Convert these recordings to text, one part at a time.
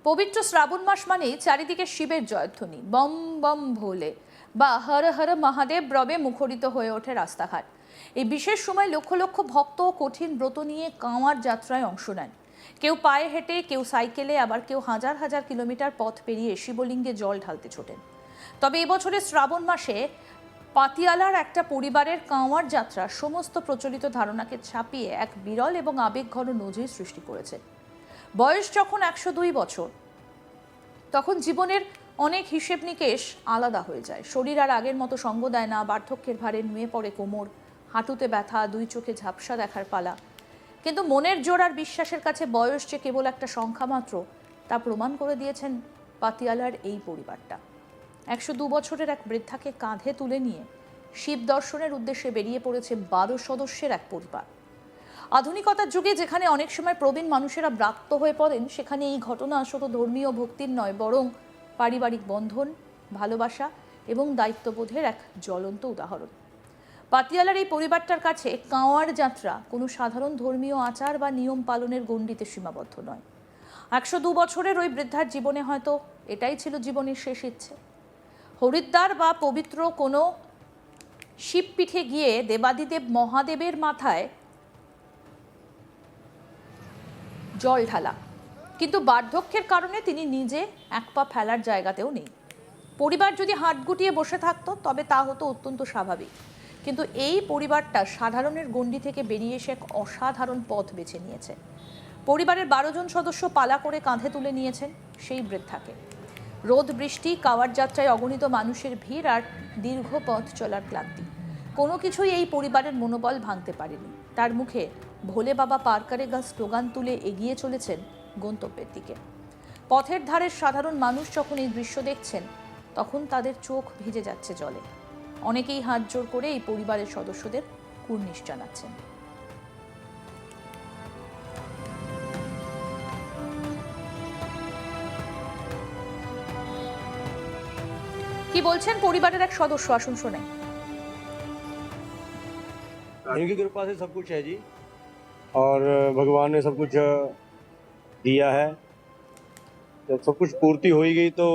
পবিত্র শ্রাবণ মাস মানেই চারিদিকে শিবের জয়ধ্বনি, বম বম ভোলে বা হর হর মহাদেব রবে মুখরিত হয়ে ওঠে রাস্তাঘাট। এই বিশেষ সময় লক্ষ লক্ষ ভক্ত কঠিন ব্রত নিয়ে কাঁওয়ার যাত্রায় অংশ নেন। কেউ পায়ে হেঁটে, কেউ সাইকেলে, আবার কেউ হাজার হাজার কিলোমিটার পথ পেরিয়ে শিবলিঙ্গে জল ঢালতে ছোটেন। তবে এবছরের শ্রাবণ মাসে পাতিয়ালার একটা পরিবারের কাঁওয়ার যাত্রা সমস্ত প্রচলিত ধারণাকে ছাপিয়ে এক বিরল এবং আবেগঘন নজির সৃষ্টি করেছে। বয়স যখন 102 বছর, তখন জীবনের অনেক হিসেব নিকেশ আলাদা হয়ে যায়। শরীর আর আগের মতো সঙ্গ দেয় না, বার্ধক্যের ভারে নুয়ে পড়ে কোমর, হাঁটুতে ব্যথা, দুই চোখে ঝাপসা দেখার পালা। কিন্তু মনের জোর আর বিশ্বাসের কাছে বয়স যে কেবল একটা সংখ্যা মাত্র, তা প্রমাণ করে দিয়েছেন পাতিয়ালার এই পরিবারটা। 102 বছরের এক বৃদ্ধাকে কাঁধে তুলে নিয়ে শিব দর্শনের উদ্দেশ্যে বেরিয়ে পড়েছে 12 সদস্যের এক পরিবার। আধুনিকতার যুগে যেখানে অনেক সময় প্রবীণ মানুষেরা ব্রাত্য হয়ে পড়েন, সেখানে এই ঘটনা শুধু ধর্মীয় ভক্তির নয়, বরং পারিবারিক বন্ধন, ভালোবাসা এবং দায়িত্ববোধের এক জ্বলন্ত উদাহরণ। পাতিয়ালার এই পরিবারটার কাছে কাঁওয়ার যাত্রা কোনো সাধারণ ধর্মীয় আচার বা নিয়ম পালনের গণ্ডিতে সীমাবদ্ধ নয়। 102 বছরের ওই বৃদ্ধার জীবনে হয়তো এটাই ছিল জীবনের শেষ ইচ্ছে। হরিদ্বার বা পবিত্র কোনো শিবপীঠে গিয়ে দেবাদিদেব মহাদেবের মাথায় জল ঢালা, কিন্তু বার্ধক্যের কারণে তিনি নিজে এক পা ফেলার জায়গাতেও নেই। পরিবার যদি হাত গুটিয়ে বসে থাকতো তবে তা হতো অত্যন্ত স্বাভাবিক, কিন্তু এই পরিবারটা সাধারণের গণ্ডি থেকে বেরিয়ে এসে এক অসাধারণ পথ বেছে নিয়েছে। পরিবারের 12 জন সদস্য পালা করে কাঁধে তুলে নিয়েছেন সেই বৃদ্ধাকে। রোদ বৃষ্টি, কাওয়ার যাত্রায় অগণিত মানুষের ভিড় আর দীর্ঘ পথ চলার ক্লান্তি, কোনো কিছুই এই পরিবারের মনোবল ভাঙতে পারেনি। তার মুখে ভোলে বাবা পার করেগা স্লোগান তুলে এগিয়ে চলেছেন গন্তব্যের দিকে। পথের ধারের সাধারণ মানুষ যখন এই দৃশ্য দেখছেন, তখন তাদের চোখ ভিজে যাচ্ছে জলে। অনেকেই হাত জোড় করে এই পরিবারের সদস্যদের কুর্নিশ জানাচ্ছেন। কি বলছেন পরিবারের এক সদস্য, আসুন শোনে। इनकी कृपा से सब कुछ है जी, और भगवान ने सब कुछ दिया है। जब सब कुछ पूर्ति हो ही गई तो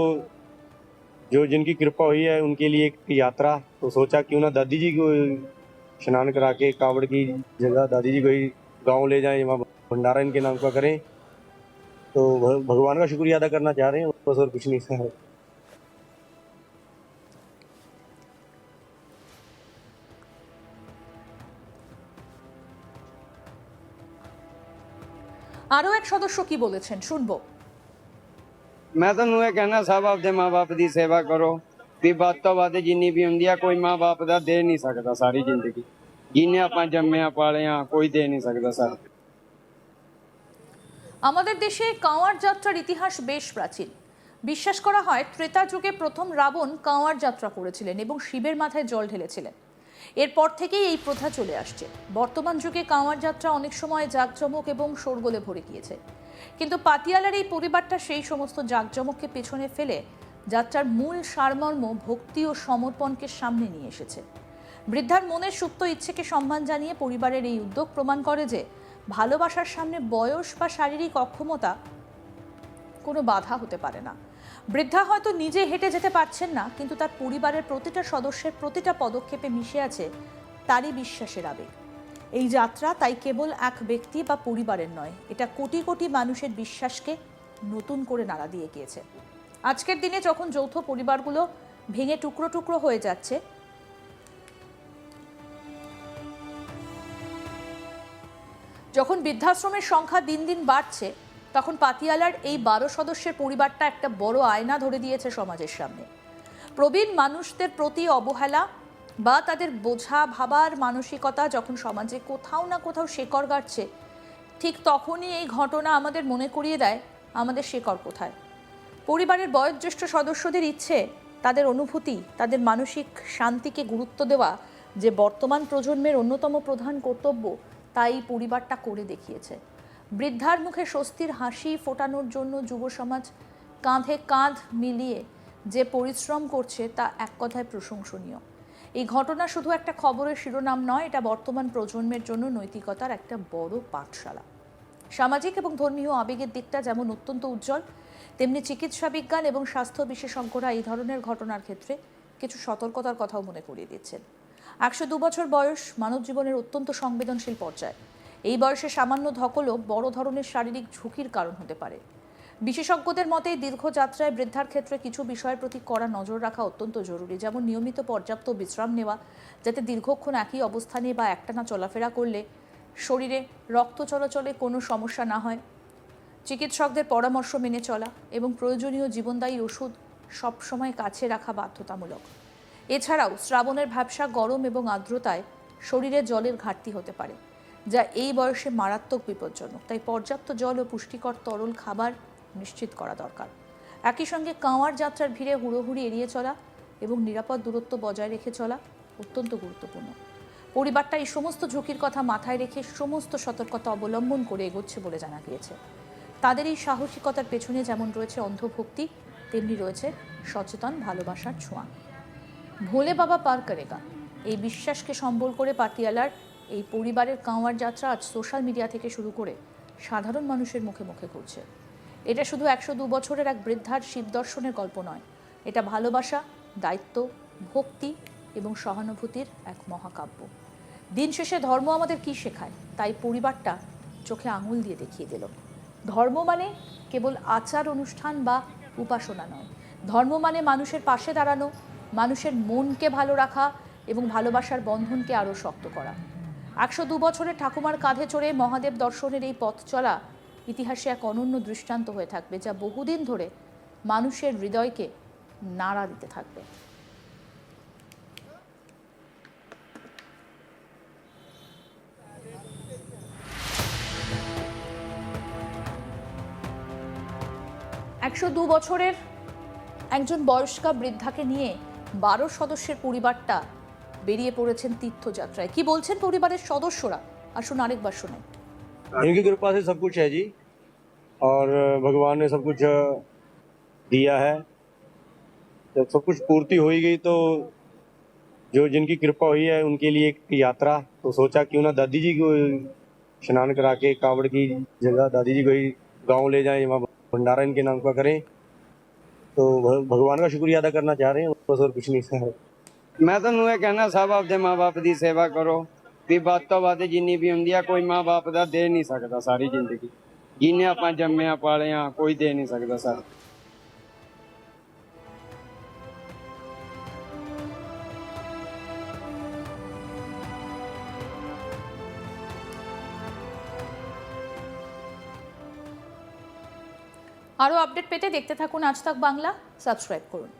जो जिनकी कृपा हुई है उनके लिए एक यात्रा, तो सोचा क्यों ना दादी जी को स्नान करा के कांवड़ की जगह दादी जी को ही गाँव ले जाएं, वहाँ भंडारा इनके नाम का करें। तो भगवान का शुक्रिया अदा करना चाह रहे हैं, बस और कुछ नहीं है। আরো এক সদস্য কি বলেছেন শুনবো। मैं तो ਇਹ कहना सब आपके माँ बाप की सेवा करो, भी ਵੱਧ ਤੋਂ ਵੱਧ ਜਿੰਨੀ ਵੀ ਹੁੰਦੀ ਆ, ਕੋਈ ਮਾਂ ਬਾਪ ਦਾ ਦੇ ਨਹੀਂ ਸਕਦਾ ਸਾਰੀ ਜ਼ਿੰਦਗੀ, ਜਿੰਨੇ ਆਪਾਂ ਜੰਮਿਆ ਪਾਲਿਆ ਕੋਈ ਦੇ ਨਹੀਂ ਸਕਦਾ ਸਰ। আমাদের দেশে কাঁওয়ার যাত্রার ইতিহাস বেশ প্রাচীন। বিশ্বাস করা হয় ত্রেতা যুগে প্রথম রাবণ কাঁওয়ার যাত্রা করেছিলেন এবং শিবের মাথায় জল ঢেলেছিলেন। এরপর থেকেই এই প্রথা চলে আসছে। বর্তমান যুগে কাঁওয়ার যাত্রা অনেক সময় জাঁকজমক এবং শোরগোলে ভরে গিয়েছে, কিন্তু পাতিয়ালার এই পরিবারটা সেই সমস্ত জাঁকজমককে পেছনে ফেলে যাত্রার মূল সারমর্ম ভক্তি ও সমর্পণকে সামনে নিয়ে এসেছে। বৃদ্ধার মনের সুপ্ত ইচ্ছেকে সম্মান জানিয়ে পরিবারের এই উদ্যোগ প্রমাণ করে যে ভালোবাসার সামনে বয়স বা শারীরিক অক্ষমতা কোনো বাধা হতে পারে না। বৃদ্ধা হয়তো নিজে হেঁটে যেতে পারছেন না, কিন্তু তার পরিবারের প্রতিটা সদস্যের প্রতিটা পদক্ষেপে মিশে আছে তারই বিশ্বাসের আবেগ। এই যাত্রা তাই কেবল এক ব্যক্তি বা পরিবারের নয়, এটা কোটি কোটি মানুষের বিশ্বাসকে নতুন করে নাড়া দিয়ে গিয়েছে। আজকের দিনে যখন যৌথ পরিবারগুলো ভেঙে টুকরো টুকরো হয়ে যাচ্ছে, যখন বৃদ্ধাশ্রমের সংখ্যা দিন দিন বাড়ছে, তখন পাতিয়ালার এই 12 সদস্যের পরিবারটা একটা বড় আয়না ধরে দিয়েছে সমাজের সামনে। প্রবীণ মানুষদের প্রতি অবহেলা বা তাদের বোঝা ভাবার মানসিকতা যখন সমাজে কোথাও না কোথাও শেকড় গাড়ছে, ঠিক তখনই এই ঘটনা আমাদের মনে করিয়ে দেয় আমাদের শেকড় কোথায়। পরিবারের বয়োজ্যেষ্ঠ সদস্যদের ইচ্ছে, তাদের অনুভূতি, তাদের মানসিক শান্তিকে গুরুত্ব দেওয়া যে বর্তমান প্রজন্মের অন্যতম প্রধান কর্তব্য, তাই পরিবারটা করে দেখিয়েছে। বৃদ্ধার মুখে স্বস্তির হাসি ফোটানোর জন্য যুব সমাজ কাঁধে কাঁধ মিলিয়ে যে পরিশ্রম করছে, তা এক কথায় প্রশংসনীয়। এই ঘটনা শুধু একটা খবরের শিরোনাম নয়, এটা বর্তমান প্রজন্মের জন্য নৈতিকতার একটা বড় পাঠশালা। সামাজিক এবং ধর্মীয় আবেগের দিকটা যেমন অত্যন্ত উজ্জ্বল, তেমনি চিকিৎসা বিজ্ঞান এবং স্বাস্থ্য বিশেষজ্ঞরা এই ধরনের ঘটনার ক্ষেত্রে কিছু সতর্কতার কথাও মনে করিয়ে দিচ্ছেন। 102 বছর বয়স মানব জীবনের অত্যন্ত সংবেদনশীল পর্যায়। এই বয়সে সামান্য ধকলও বড় ধরনের শারীরিক ঝুঁকির কারণ হতে পারে। বিশেষজ্ঞদের মতে দীর্ঘ যাত্রায় বৃদ্ধার ক্ষেত্রে কিছু বিষয়ের প্রতি কড়া নজর রাখা অত্যন্ত জরুরি, যেমন নিয়মিত পর্যাপ্ত বিশ্রাম নেওয়া, যাতে দীর্ঘক্ষণ একই অবস্থানে বা একটানা চলাফেরা করলে শরীরে রক্ত চলাচলে কোনো সমস্যা না হয়, চিকিৎসকদের পরামর্শ মেনে চলা এবং প্রয়োজনীয় জীবনদায়ী ওষুধ সবসময় কাছে রাখা বাধ্যতামূলক। এছাড়াও শ্রাবণের ভ্যাপসা গরম এবং আর্দ্রতায় শরীরে জলের ঘাটতি হতে পারে, যা এই বয়সে মারাত্মক বিপজ্জনক। তাই পর্যাপ্ত জল ও পুষ্টিকর তরল খাবার নিশ্চিত করা দরকার। একই সঙ্গে কাঁওয়ার যাত্রার ভিড়ে হুড়োহুড়ি এড়িয়ে চলা এবং নিরাপদ দূরত্ব বজায় রেখে চলা অত্যন্ত গুরুত্বপূর্ণ। পরিবারটা এই সমস্ত ঝুঁকির কথা মাথায় রেখে সমস্ত সতর্কতা অবলম্বন করে এগোচ্ছে বলে জানা গিয়েছে। তাদের এই সাহসিকতার পেছনে যেমন রয়েছে অন্ধভক্তি, তেমনি রয়েছে সচেতন ভালোবাসার ছোঁয়া। ভোলে বাবা পার করেগা, এই বিশ্বাসকে সম্বল করে পাতিয়ালার এই পরিবারের কাঁওয়ার যাত্রা আজ সোশ্যাল মিডিয়া থেকে শুরু করে সাধারণ মানুষের মুখে মুখে ঘুরছে। এটা শুধু 102 বছরের এক বৃদ্ধার শিব দর্শনের গল্প নয়, এটা ভালোবাসা, দায়িত্ব, ভক্তি এবং সহানুভূতির এক মহাকাব্য। দিন শেষে ধর্ম আমাদের কি শেখায়, তাই পরিবারটা চোখে আঙুল দিয়ে দেখিয়ে দিল। ধর্ম মানে কেবল আচার অনুষ্ঠান বা উপাসনা নয়, ধর্ম মানে মানুষের পাশে দাঁড়ানো, মানুষের মনকে ভালো রাখা এবং ভালোবাসার বন্ধনকে আরও শক্ত করা। 102 বছরের ঠাকুমার কাঁধে চড়ে মহাদেব দর্শনের এই পথ চলা ইতিহাসে এক অনন্য দৃষ্টান্ত হয়ে থাকবে, যা বহুদিন ধরে মানুষের হৃদয়কে নাড়া দিতে থাকবে। একশো দু বছরের একজন বয়স্কা বৃদ্ধাকে নিয়ে 12 সদস্যের পরিবারটা বেরিয়ে পড়েছেন তীর্থযাত্রায়। কি বলছেন পরিবারের সদস্যরা, আসুন আরেকবার শুনে। इनकी कृपा से सब कुछ है जी, और भगवान ने सब कुछ दिया है। जब सब कुछ पूर्ति हो ही गई तो जो जिनकी कृपा हुई है उनके लिए एक यात्रा, तो सोचा क्यों ना दादी जी को स्नान करा के कांवड़ की जगह दादी जी को ही गाँव ले जाएं, वहाँ भंडारा इनके नाम का करें। तो भगवान का शुक्रिया अदा करना चाह रहे हैं, बस और कुछ नहीं है। ਮੈਂ ਤੁਹਾਨੂੰ ਇਹ ਕਹਿਣਾ ਸਭ ਆਪਦੇ ਮਾਪੇ ਦੀ ਸੇਵਾ ਕਰੋ ਵੀ ਵੱਧ ਤੋਂ ਵੱਧ ਜਿੰਨੀ ਵੀ ਹੁੰਦੀ ਆ ਕੋਈ ਮਾਪੇ ਦਾ ਦੇ ਨਹੀਂ ਸਕਦਾ ਸਾਰੀ ਜ਼ਿੰਦਗੀ, ਜਿੰਨੇ ਆਪਾਂ ਜੰਮਿਆ ਪਾਲਿਆ ਕੋਈ ਦੇ ਨਹੀਂ ਸਕਦਾ ਸਰ। আরও আপডেট পেতে দেখতে থাকুন আজ তাক বাংলা, সাবস্ক্রাইব করুন।